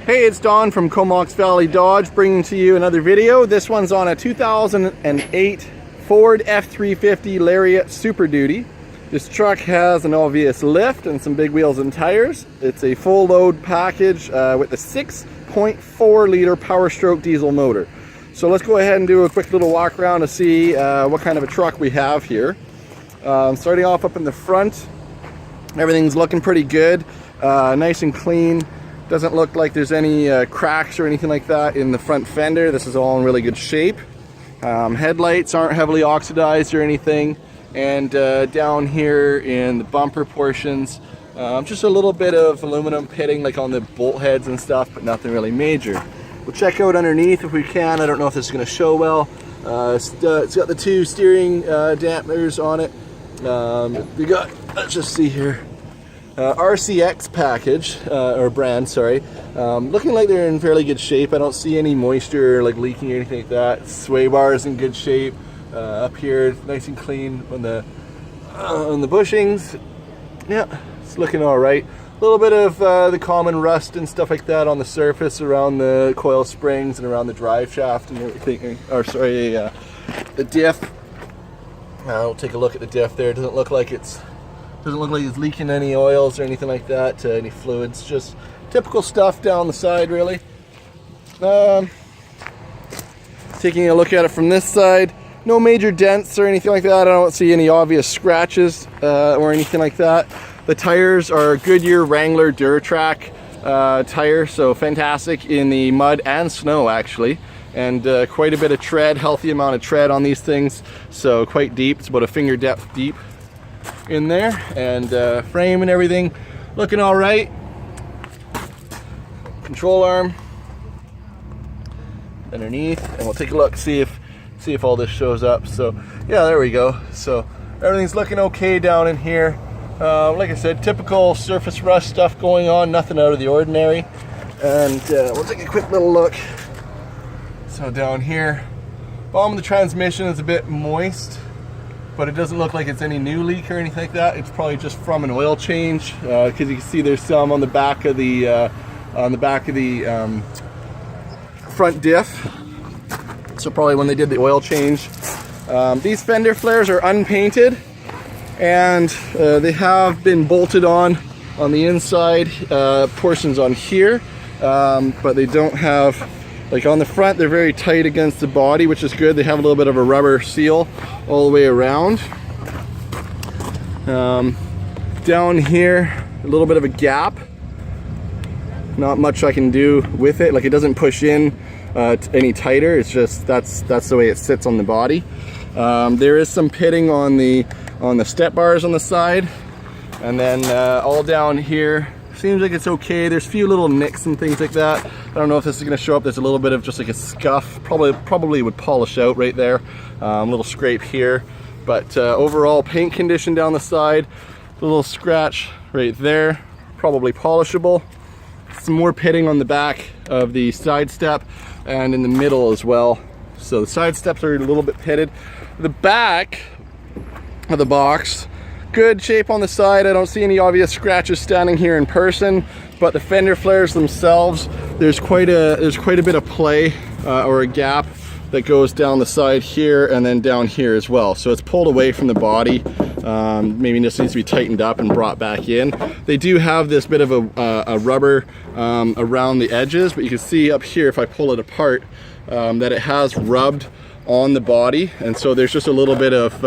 Hey, it's Don from Comox Valley Dodge bringing to you another video. This one's on a 2008 Ford F350 Lariat Super Duty. This truck has an obvious lift and some big wheels and tires. It's a full load package with a 6.4 liter Power Stroke diesel motor. So let's go ahead and do a quick little walk around to see what kind of a truck we have here. Starting off up in the front, everything's looking pretty good, nice and clean. Doesn't look like there's any cracks or anything like that in the front fender. This is all in really good shape. Headlights aren't heavily oxidized or anything. And down here in the bumper portions, just a little bit of aluminum pitting like on the bolt heads and stuff, but nothing really major. We'll check out underneath if we can. I don't know if this is going to show well. It's got the two steering dampers on it. We got, let's just see here. RCX package, or brand, sorry. Looking like they're in fairly good shape. I don't see any moisture like leaking or anything like that. Sway bar is in good shape. Up here, nice and clean on the bushings. Yeah, it's looking all right. A little bit of the common rust and stuff like that on the surface around the coil springs and around the drive shaft and everything. Or sorry, the diff. I'll take a look at the diff there. It doesn't look like it's leaking any oils or anything like that, any fluids. Just typical stuff down the side, really. Taking a look at it from this side, no major dents or anything like that. I don't see any obvious scratches or anything like that. The tires are Goodyear Wrangler Duratrack tire, so fantastic in the mud and snow actually. And quite a bit of tread, healthy amount of tread on these things, so quite deep. It's about a finger depth deep in there, and frame and everything looking all right. Control arm underneath, and we'll take a look, see if all this shows up. So yeah, there we go. So everything's looking okay down in here. Like I said, typical surface rust stuff going on, nothing out of the ordinary. And we'll take a quick little look. So down here, bottom of the transmission is a bit moist, but it doesn't look like it's any new leak or anything like that. It's probably just from an oil change, because you can see there's some on the back of the front diff. So probably when they did the oil change. These fender flares are unpainted, and they have been bolted on the inside portions on here, but they don't have, like on the front, they're very tight against the body, which is good. They have a little bit of a rubber seal all the way around. Down here, a little bit of a gap. Not much I can do with it. Like, it doesn't push in any tighter. It's just that's the way it sits on the body. There is some pitting on the step bars on the side, and then all down here seems like it's okay. There's a few little nicks and things like that. I don't know if this is going to show up. There's a little bit of just like a scuff. Probably would polish out right there. A little scrape here, but overall paint condition down the side. A little scratch right there. Probably polishable. Some more pitting on the back of the side step and in the middle as well. So the side steps are a little bit pitted. The back of the box, good shape on the side. I don't see any obvious scratches standing here in person, but the fender flares themselves, there's quite a bit of play or a gap that goes down the side here and then down here as well. So it's pulled away from the body. Maybe just needs to be tightened up and brought back in. They do have this bit of a rubber around the edges, but you can see up here if I pull it apart that it has rubbed on the body, and so there's just a little bit of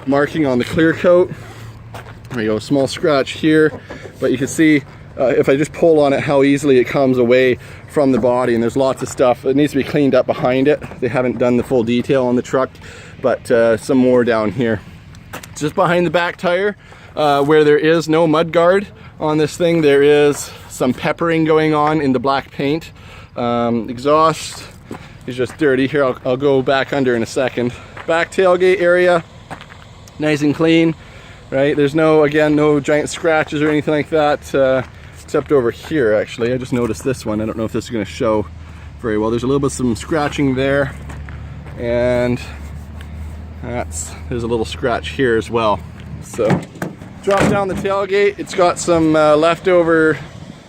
marking on the clear coat. There you go, small scratch here, but you can see if I just pull on it how easily it comes away from the body, and there's lots of stuff that needs to be cleaned up behind it. They haven't done the full detail on the truck, but some more down here. Just behind the back tire, where there is no mud guard on this thing, there is some peppering going on in the black paint. Exhaust is just dirty. Here, I'll go back under in a second. Back tailgate area, nice and clean, right? There's no giant scratches or anything like that, except over here actually. I just noticed this one. I don't know if this is going to show very well. There's a little bit of some scratching there, and there's a little scratch here as well. So drop down the tailgate. It's got some leftover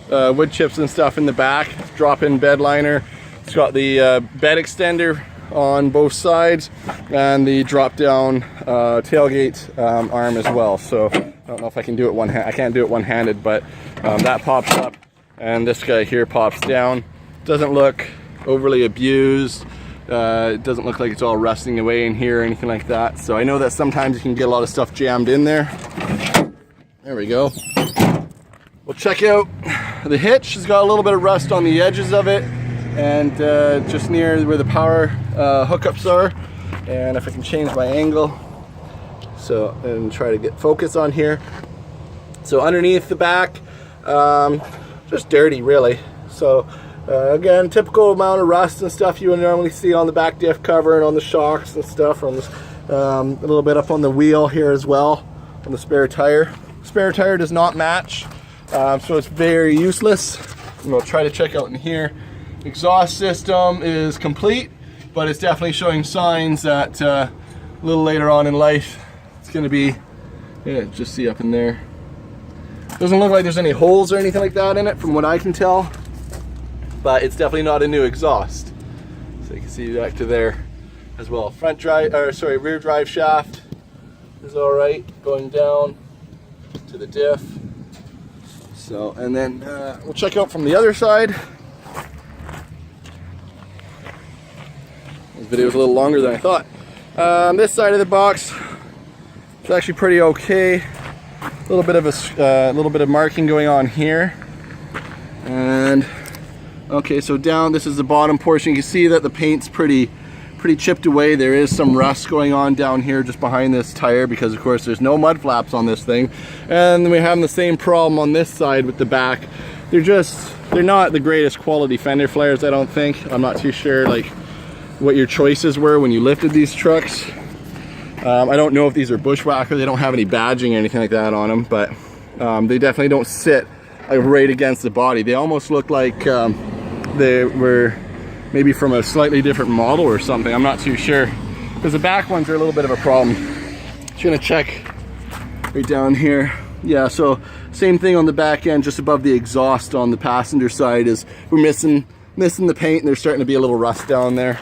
wood chips and stuff in the back. Drop-in bed liner. It's got the bed extender on both sides and the drop-down tailgate arm as well. So I don't know if I can do it one hand. I can't do it one-handed, but that pops up, and this guy here pops down. Doesn't look overly abused. It doesn't look like it's all rusting away in here or anything like that. So I know that sometimes you can get a lot of stuff jammed in there. There we go. We'll check out the hitch. It's got a little bit of rust on the edges of it, and just near where the power hookups are. And if I can change my angle, so and try to get focus on here. So underneath the back, just dirty really. So again, typical amount of rust and stuff you would normally see on the back diff cover and on the shocks and stuff. On this, a little bit up on the wheel here as well, on the spare tire. Spare tire does not match, so it's very useless. And we'll try to check out in here. Exhaust system is complete, but it's definitely showing signs that a little later on in life it's going to be, yeah, just see up in there. Doesn't look like there's any holes or anything like that in it from what I can tell, but it's definitely not a new exhaust. So you can see back to there as well. Front drive, or sorry, rear drive shaft is all right, going down to the diff. So, and then we'll check out from the other side. This video is a little longer than I thought. This side of the box is actually pretty okay. A little bit of marking going on here, and okay, so down, this is the bottom portion. You can see that the paint's pretty chipped away. There is some rust going on down here just behind this tire, because of course there's no mud flaps on this thing. And we're having the same problem on this side with the back. They're not the greatest quality fender flares, I don't think. I'm not too sure like what your choices were when you lifted these trucks. I don't know if these are bushwhacker. They don't have any badging or anything like that on them, but they definitely don't sit right against the body. They almost look like they were maybe from a slightly different model or something. I'm not too sure, because the back ones are a little bit of a problem. Just gonna check right down here. Yeah, so same thing on the back end, just above the exhaust on the passenger side is we're missing the paint, and there's starting to be a little rust down there.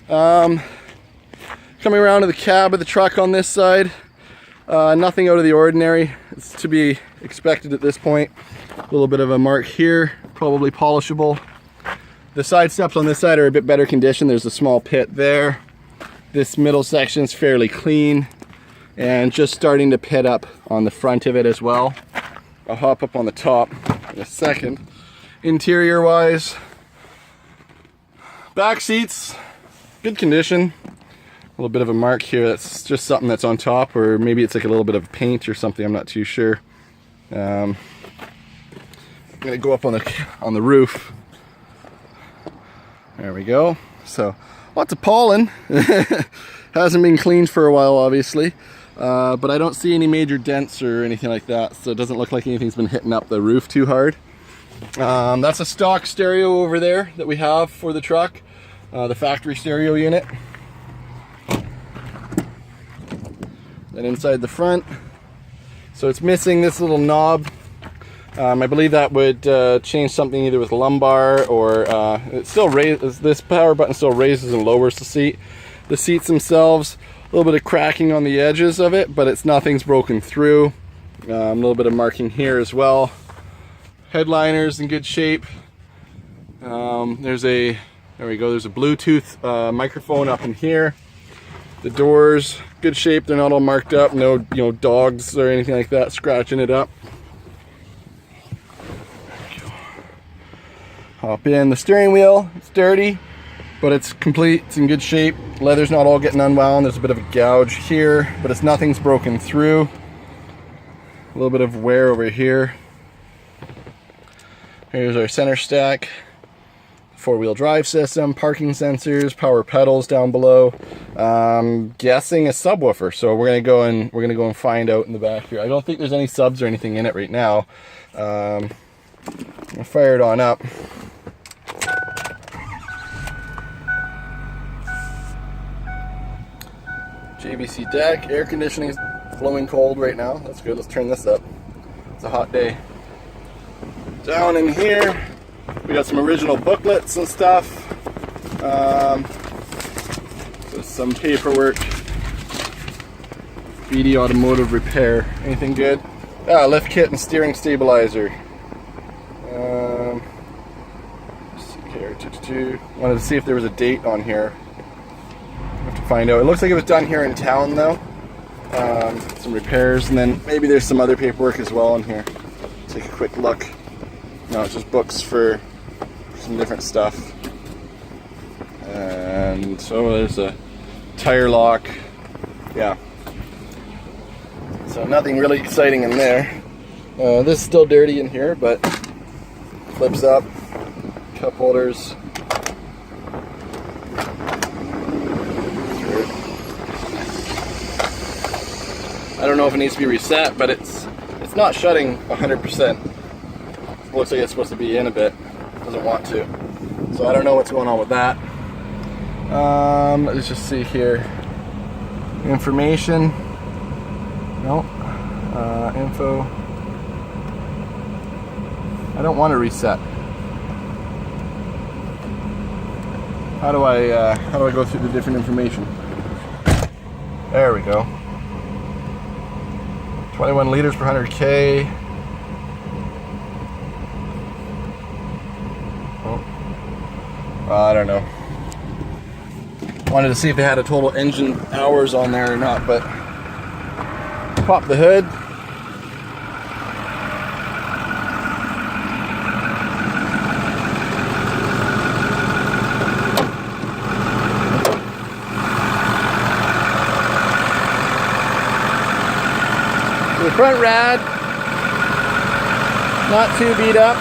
Coming around to the cab of the truck on this side, nothing out of the ordinary. It's to be expected at this point. A little bit of a mark here, probably polishable. The side steps on this side are a bit better condition. There's a small pit there. This middle section is fairly clean, and just starting to pit up on the front of it as well. I'll hop up on the top in a second. Interior wise, back seats, good condition. A little bit of a mark here, that's just something that's on top, or maybe it's like a little bit of paint or something, I'm not too sure. I'm gonna go up on the roof. There we go. So lots of pollen. Hasn't been cleaned for a while, obviously, but I don't see any major dents or anything like that, so it doesn't look like anything's been hitting up the roof too hard. That's a stock stereo over there that we have for the truck, the factory stereo unit. Then inside the front, so it's missing this little knob. I believe that would change something either with lumbar, or it still raises, this power button still raises and lowers the seat. The seats themselves, a little bit of cracking on the edges of it, but nothing's broken through. A little bit of marking here as well. Headliner's in good shape. There's a Bluetooth microphone up in here. The doors, good shape. They're not all marked up. No, dogs or anything like that scratching it up. Hop in. The steering wheel, it's dirty, but it's complete. It's in good shape. Leather's not all getting unwound. There's a bit of a gouge here, but nothing's broken through. A little bit of wear over here. Here's our center stack. Four-wheel drive system, parking sensors, power pedals down below. Guessing a subwoofer. So we're gonna go and find out in the back here. I don't think there's any subs or anything in it right now. I'm gonna fire it on up. JVC deck, air conditioning is blowing cold right now. That's good. Let's turn this up. It's a hot day. Down in here, we got some original booklets and stuff. So some paperwork. BD Automotive Repair. Anything good? Lift kit and steering stabilizer. Let's see here. Wanted to see if there was a date on here. I have to find out. It looks like it was done here in town though. Some repairs, and then maybe there's some other paperwork as well in here. Take a quick look. No, it's just books for some different stuff. And so there's a tire lock. Yeah. So nothing really exciting in there. This is still dirty in here, but flips up. Cup holders. I don't know if it needs to be reset, but it's not shutting 100%. It looks like it's supposed to be in a bit. Doesn't want to. So I don't know what's going on with that. Let's just see here. Information. No. Info. I don't want to reset. How do I go through the different information? There we go. 21 liters per 100K. Oh. I don't know. Wanted to see if they had a total engine hours on there or not, but pop the hood. The front rad, not too beat up.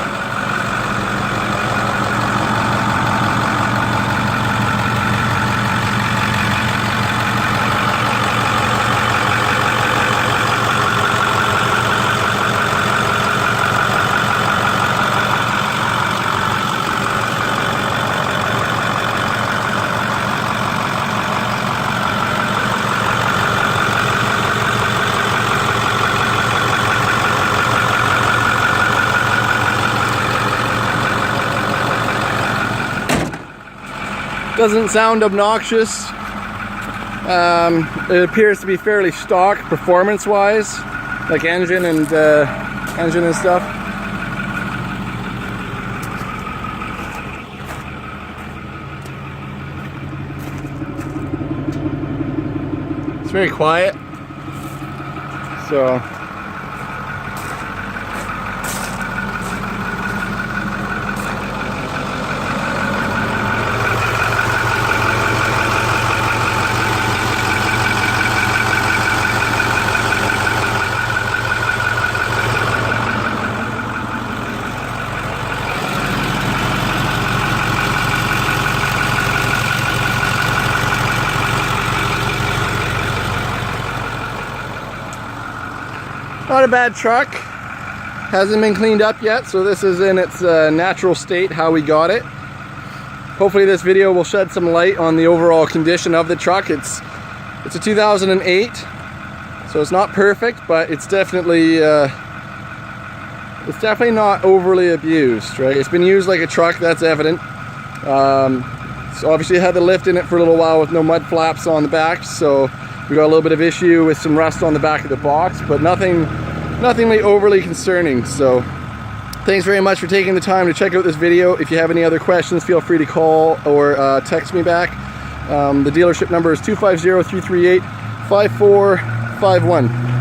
Doesn't sound obnoxious. It appears to be fairly stock performance-wise, like engine and stuff. It's very quiet. So not a bad truck. Hasn't been cleaned up yet, so this is in its natural state, how we got it. Hopefully this video will shed some light on the overall condition of the truck. It's a 2008, so it's not perfect, but it's definitely not overly abused, right? It's been used like a truck, that's evident. So obviously it had the lift in it for a little while with no mud flaps on the back, so we got a little bit of issue with some rust on the back of the box, but nothing overly concerning. So thanks very much for taking the time to check out this video. If you have any other questions, feel free to call or text me back. The dealership number is 250-338-5451.